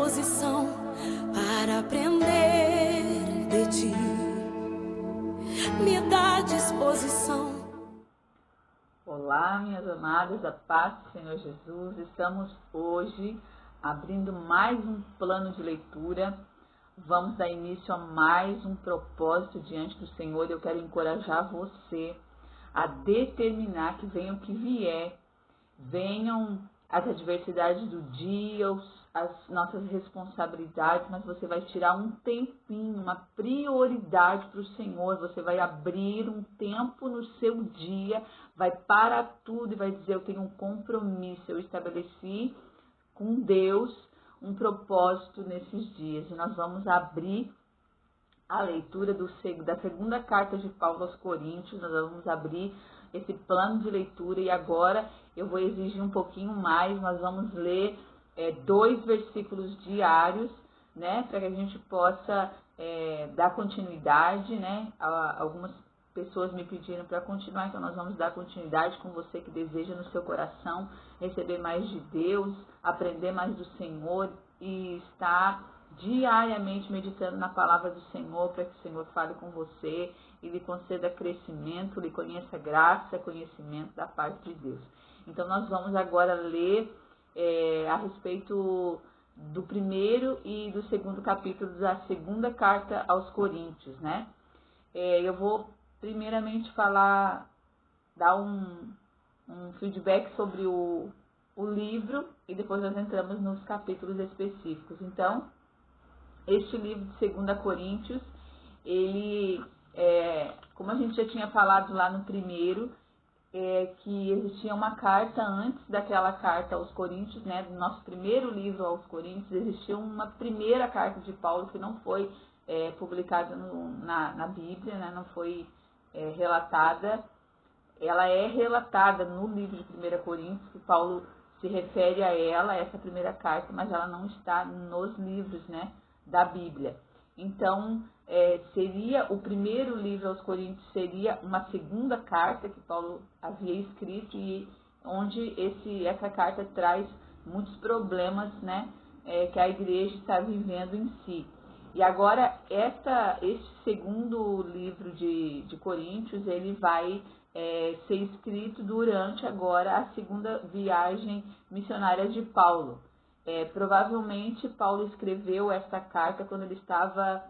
disposição para aprender de ti. Me dá disposição. Olá, minhas amadas, a paz do Senhor Jesus. Estamos hoje abrindo mais um plano de leitura. Vamos dar início a mais um propósito diante do Senhor. Eu quero encorajar você a determinar que venha o que vier, venham as adversidades do dia, as nossas responsabilidades, mas você vai tirar um tempinho, uma prioridade para o Senhor. Você vai abrir um tempo no seu dia, vai parar tudo e vai dizer: eu tenho um compromisso, eu estabeleci com Deus um propósito nesses dias. E nós vamos abrir a leitura da segunda carta de Paulo aos Coríntios. Nós vamos abrir esse plano de leitura e agora eu vou exigir um pouquinho mais. Nós vamos ler 2 versículos diários, né, para que a gente possa dar continuidade, né. Algumas pessoas me pediram para continuar, então nós vamos dar continuidade com você que deseja no seu coração receber mais de Deus, aprender mais do Senhor e estar diariamente meditando na palavra do Senhor, para que o Senhor fale com você e lhe conceda crescimento, lhe conheça graça, conhecimento da parte de Deus. Então nós vamos agora ler a respeito do primeiro e do segundo capítulo da segunda carta aos Coríntios, né? Eu vou primeiramente dar um feedback sobre o livro e depois nós entramos nos capítulos específicos. Então, este livro de 2 Coríntios, ele, como a gente já tinha falado lá no primeiro, que existia uma carta antes daquela carta aos Coríntios, né, do nosso primeiro livro aos Coríntios, existia uma primeira carta de Paulo que não foi publicada na Bíblia, né, não foi relatada. Ela é relatada no livro de 1 Coríntios, que Paulo se refere a ela, essa primeira carta, mas ela não está nos livros, né, da Bíblia. Então, seria o primeiro livro aos Coríntios, seria uma segunda carta que Paulo havia escrito e onde essa carta traz muitos problemas, né, que a igreja está vivendo em si. E agora, este segundo livro de Coríntios, ele vai ser escrito durante agora a segunda viagem missionária de Paulo. Provavelmente Paulo escreveu essa carta quando ele estava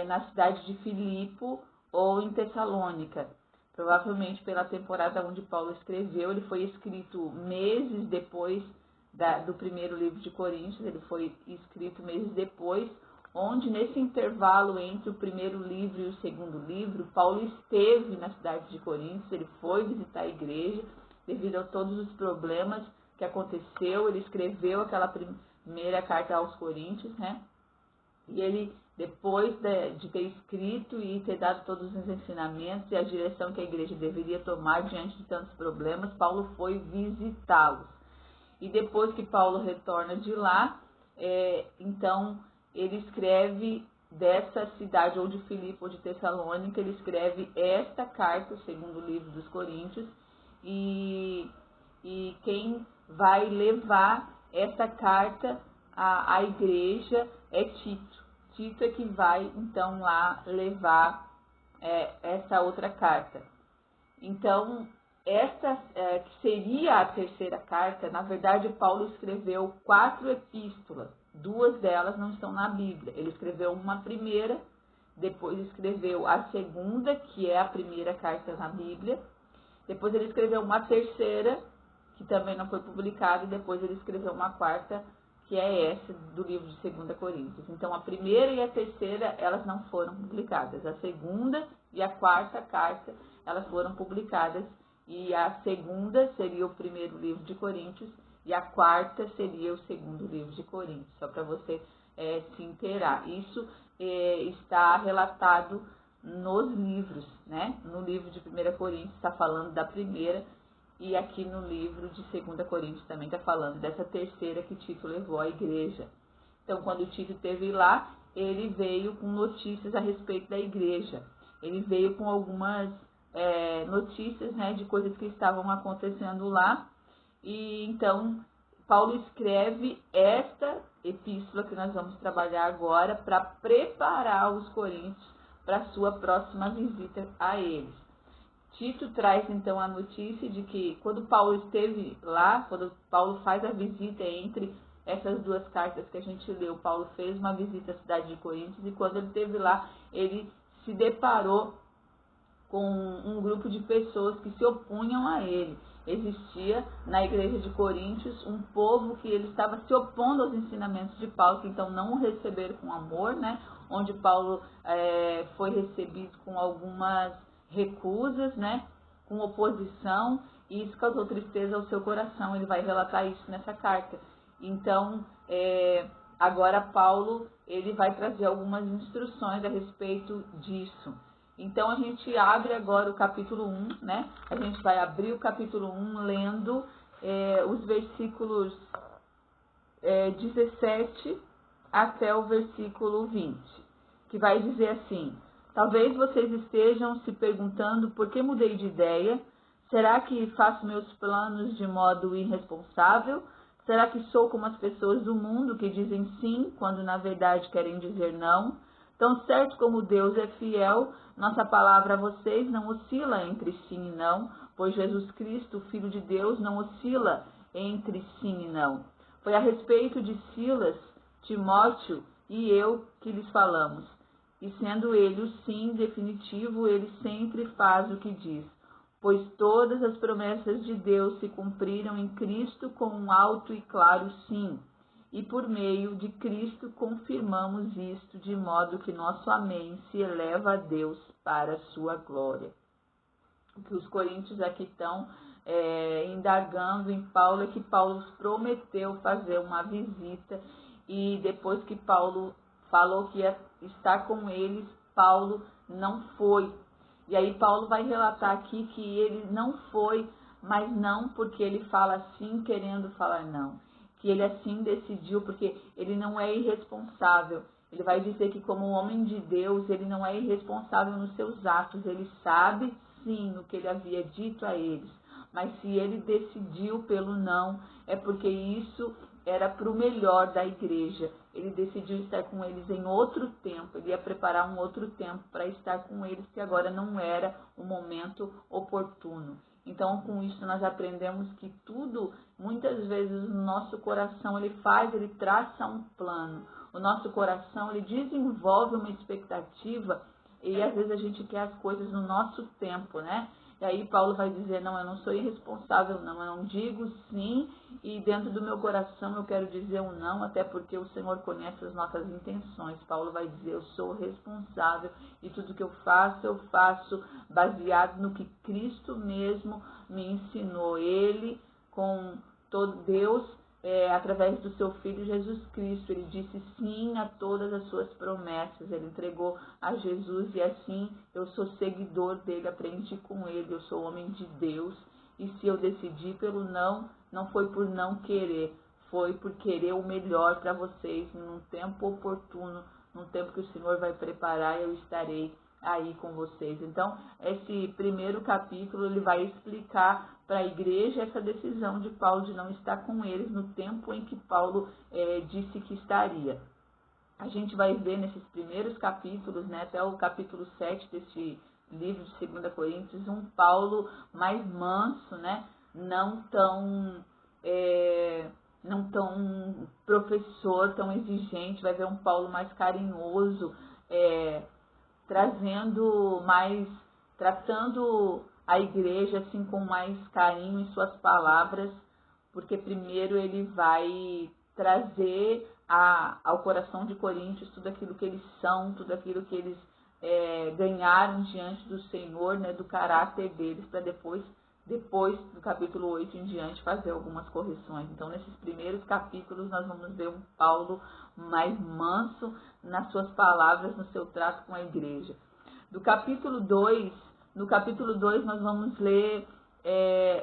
na cidade de Filipe ou em Tessalônica. Provavelmente pela temporada onde Paulo escreveu, ele foi escrito meses depois do primeiro livro de Coríntios, ele foi escrito meses depois, onde nesse intervalo entre o primeiro livro e o segundo livro, Paulo esteve na cidade de Coríntios, ele foi visitar a igreja, devido a todos os problemas que aconteceu, ele escreveu aquela primeira carta aos Coríntios, né? E ele, depois de ter escrito e ter dado todos os ensinamentos e a direção que a igreja deveria tomar diante de tantos problemas, Paulo foi visitá-los. E depois que Paulo retorna de lá, então ele escreve dessa cidade, ou de Filipe ou de Tessalônica, ele escreve esta carta, o segundo livro dos Coríntios, e quem vai levar essa carta à igreja é Tito. Tito é que vai, então, lá levar essa outra carta. Então, essa que seria a terceira carta, na verdade, Paulo escreveu 4 epístolas. 2 delas não estão na Bíblia. Ele escreveu uma primeira, depois escreveu a segunda, que é a primeira carta na Bíblia. Depois ele escreveu uma terceira, que também não foi publicada, e depois ele escreveu uma quarta, que é essa do livro de 2 Coríntios. Então, a primeira e a terceira, elas não foram publicadas. A segunda e a quarta carta, elas foram publicadas, e a segunda seria o primeiro livro de Coríntios, e a quarta seria o segundo livro de Coríntios, só para você se inteirar. Isso está relatado nos livros, né? No livro de 1 Coríntios está falando da primeira, e aqui no livro de 2 Coríntios também está falando dessa terceira que Tito levou à igreja. Então, quando Tito esteve lá, ele veio com notícias a respeito da igreja. Ele veio com algumas notícias, né, de coisas que estavam acontecendo lá. E então, Paulo escreve esta epístola que nós vamos trabalhar agora para preparar os coríntios para a sua próxima visita a eles. Tito traz então a notícia de que quando Paulo esteve lá, quando Paulo faz a visita entre essas duas cartas que a gente leu, Paulo fez uma visita à cidade de Coríntios e quando ele esteve lá, ele se deparou com um grupo de pessoas que se opunham a ele. Existia na igreja de Coríntios um povo que ele estava se opondo aos ensinamentos de Paulo, que então não o receberam com amor, né? Onde Paulo foi recebido com algumas recusas, né? Com oposição, e isso causou tristeza ao seu coração. Ele vai relatar isso nessa carta. Então, agora Paulo ele vai trazer algumas instruções a respeito disso. Então, a gente abre agora o capítulo 1, né? A gente vai abrir o capítulo 1 lendo os versículos 17 até o versículo 20, que vai dizer assim: talvez vocês estejam se perguntando por que mudei de ideia. Será que faço meus planos de modo irresponsável? Será que sou como as pessoas do mundo que dizem sim, quando na verdade querem dizer não? Tão certo como Deus é fiel, nossa palavra a vocês não oscila entre sim e não, pois Jesus Cristo, o Filho de Deus, não oscila entre sim e não. Foi a respeito de Silas, Timóteo e eu que lhes falamos. E sendo ele o sim definitivo, ele sempre faz o que diz. Pois todas as promessas de Deus se cumpriram em Cristo com um alto e claro sim. E por meio de Cristo confirmamos isto, de modo que nosso amém se eleva a Deus para a sua glória. O que os coríntios aqui estão indagando em Paulo é que Paulo prometeu fazer uma visita, e depois que Paulo falou que ia estar com eles, Paulo não foi. E aí Paulo vai relatar aqui que ele não foi, mas não porque ele fala assim querendo falar não. Que ele assim decidiu porque ele não é irresponsável. Ele vai dizer que como homem de Deus, ele não é irresponsável nos seus atos. Ele sabe sim o que ele havia dito a eles. Mas se ele decidiu pelo não, é porque isso era para o melhor da igreja. Ele decidiu estar com eles em outro tempo. Ele ia preparar um outro tempo para estar com eles, que agora não era o momento oportuno. Então, com isso, nós aprendemos que tudo, muitas vezes, no nosso coração, ele traça um plano. O nosso coração, ele desenvolve uma expectativa e, às vezes, a gente quer as coisas no nosso tempo, né? E aí Paulo vai dizer, não, eu não sou irresponsável, não, eu não digo sim, e dentro do meu coração eu quero dizer um não, até porque o Senhor conhece as nossas intenções. Paulo vai dizer, eu sou responsável, e tudo que eu faço baseado no que Cristo mesmo me ensinou. Ele, com todo Deus, através do seu Filho Jesus Cristo, ele disse sim a todas as suas promessas. Ele entregou a Jesus e assim eu sou seguidor dele, aprendi com ele, eu sou homem de Deus. E se eu decidi pelo não, não foi por não querer, foi por querer o melhor para vocês, num tempo oportuno, num tempo que o Senhor vai preparar, eu estarei aí com vocês. Então, esse primeiro capítulo, ele vai explicar para a igreja essa decisão de Paulo de não estar com eles no tempo em que Paulo disse que estaria. A gente vai ver nesses primeiros capítulos, né, até o capítulo 7 desse livro de 2 Coríntios, um Paulo mais manso, né, não tão professor, tão exigente. Vai ver um Paulo mais carinhoso, tratando a igreja assim com mais carinho em suas palavras, porque primeiro ele vai trazer ao coração de Coríntios tudo aquilo que eles são, tudo aquilo que eles ganharam diante do Senhor, né, do caráter deles, para depois do capítulo 8 em diante fazer algumas correções. Então, nesses primeiros capítulos nós vamos ver um Paulo mais manso nas suas palavras, no seu trato com a igreja. No capítulo 2 nós vamos ler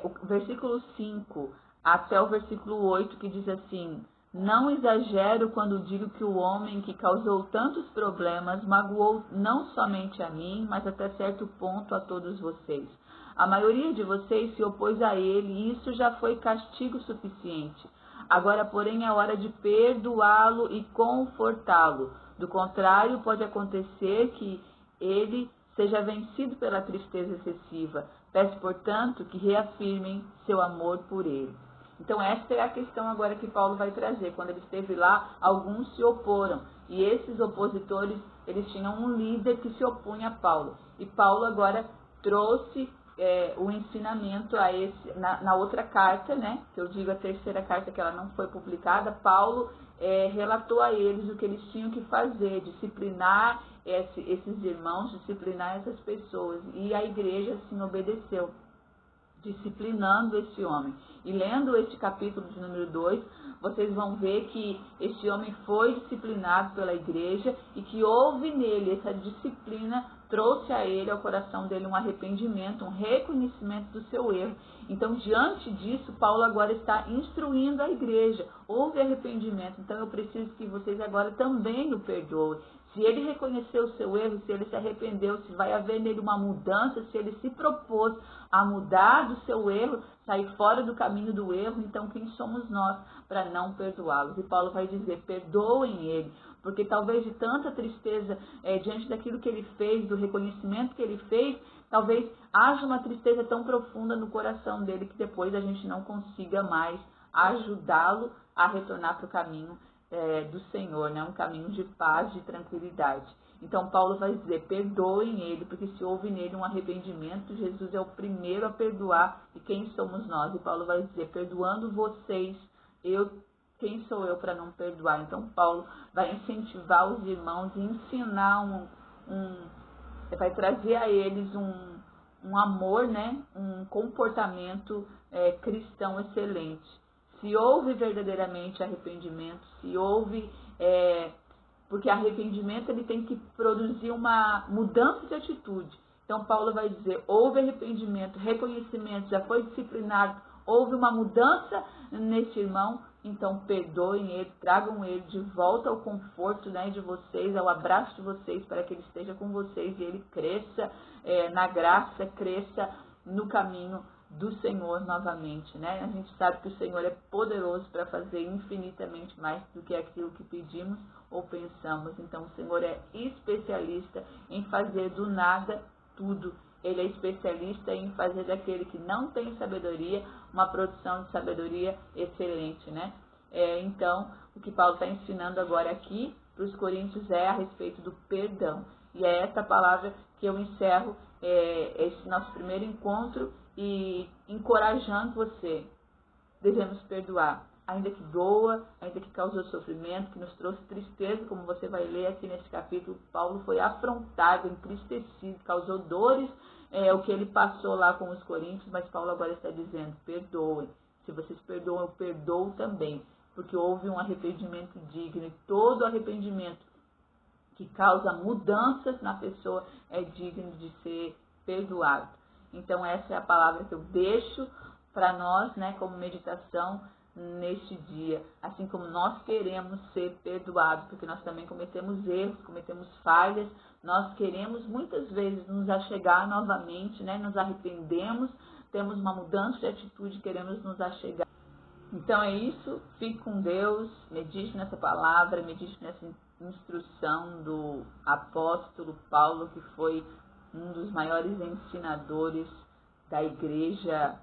o versículo 5 até o versículo 8, que diz assim: não exagero quando digo que o homem que causou tantos problemas magoou não somente a mim, mas até certo ponto a todos vocês. A maioria de vocês se opôs a ele e isso já foi castigo suficiente. Agora, porém, é hora de perdoá-lo e confortá-lo. Do contrário, pode acontecer que ele seja vencido pela tristeza excessiva. Peço, portanto, que reafirmem seu amor por ele. Então, esta é a questão agora que Paulo vai trazer. Quando ele esteve lá, alguns se oporam. E esses opositores, eles tinham um líder que se opunha a Paulo. E Paulo agora trouxe o ensinamento a esse, na outra carta, né? Que eu digo a terceira carta, que ela não foi publicada. Paulo relatou a eles o que eles tinham que fazer, disciplinar esses irmãos, disciplinar essas pessoas. E a igreja, assim, obedeceu, disciplinando esse homem. E lendo este capítulo de número 2, vocês vão ver que este homem foi disciplinado pela igreja e que houve nele essa disciplina, trouxe a ele, ao coração dele, um arrependimento, um reconhecimento do seu erro. Então, diante disso, Paulo agora está instruindo a igreja. Houve arrependimento, então eu preciso que vocês agora também o perdoem. Se ele reconheceu o seu erro, se ele se arrependeu, se vai haver nele uma mudança, se ele se propôs a mudar do seu erro, sair fora do caminho do erro, então quem somos nós para não perdoá-los? E Paulo vai dizer, perdoem ele, porque talvez de tanta tristeza diante daquilo que ele fez, do reconhecimento que ele fez, talvez haja uma tristeza tão profunda no coração dele que depois a gente não consiga mais ajudá-lo a retornar para o caminho do Senhor, né? Um caminho de paz, de tranquilidade. Então Paulo vai dizer, perdoem ele, porque se houve nele um arrependimento, Jesus é o primeiro a perdoar, e quem somos nós? E Paulo vai dizer, perdoando vocês, quem sou eu para não perdoar? Então Paulo vai incentivar os irmãos e ensinar vai trazer a eles um amor, né? Um comportamento cristão excelente. Se houve verdadeiramente arrependimento, se houve, porque arrependimento ele tem que produzir uma mudança de atitude. Então Paulo vai dizer, houve arrependimento, reconhecimento, já foi disciplinado, houve uma mudança nesse irmão, então perdoem ele, tragam ele de volta ao conforto, né, de vocês, ao abraço de vocês, para que ele esteja com vocês e ele cresça na graça, cresça no caminho do Senhor novamente, né? A gente sabe que o Senhor é poderoso para fazer infinitamente mais do que aquilo que pedimos ou pensamos. Então o Senhor é especialista em fazer do nada tudo. Ele é especialista em fazer daquele que não tem sabedoria uma produção de sabedoria excelente, né? Então, o que Paulo está ensinando agora aqui para os coríntios é a respeito do perdão. E é essa palavra que eu encerro esse nosso primeiro encontro e encorajando você. Devemos perdoar, ainda que doa, ainda que causou sofrimento, que nos trouxe tristeza, como você vai ler aqui nesse capítulo. Paulo foi afrontado, entristecido, causou dores, o que ele passou lá com os coríntios, mas Paulo agora está dizendo, perdoem. Se vocês perdoam, eu perdoo também, porque houve um arrependimento digno, e todo arrependimento que causa mudanças na pessoa é digno de ser perdoado. Então essa é a palavra que eu deixo para nós, né, como meditação neste dia, assim como nós queremos ser perdoados, porque nós também cometemos erros, cometemos falhas, nós queremos muitas vezes nos achegar novamente, né, nos arrependemos, temos uma mudança de atitude, queremos nos achegar. Então é isso, fique com Deus, medite nessa palavra, medite nessa instrução do apóstolo Paulo, que foi um dos maiores ensinadores da igreja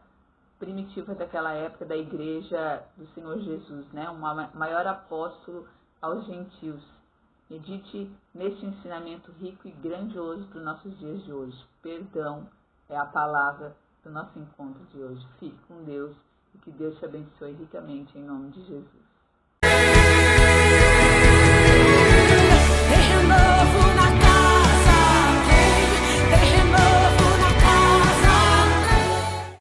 primitiva daquela época, da igreja do Senhor Jesus, né? O maior apóstolo aos gentios. Medite nesse ensinamento rico e grandioso para os nossos dias de hoje. Perdão é a palavra do nosso encontro de hoje. Fique com Deus e que Deus te abençoe ricamente em nome de Jesus.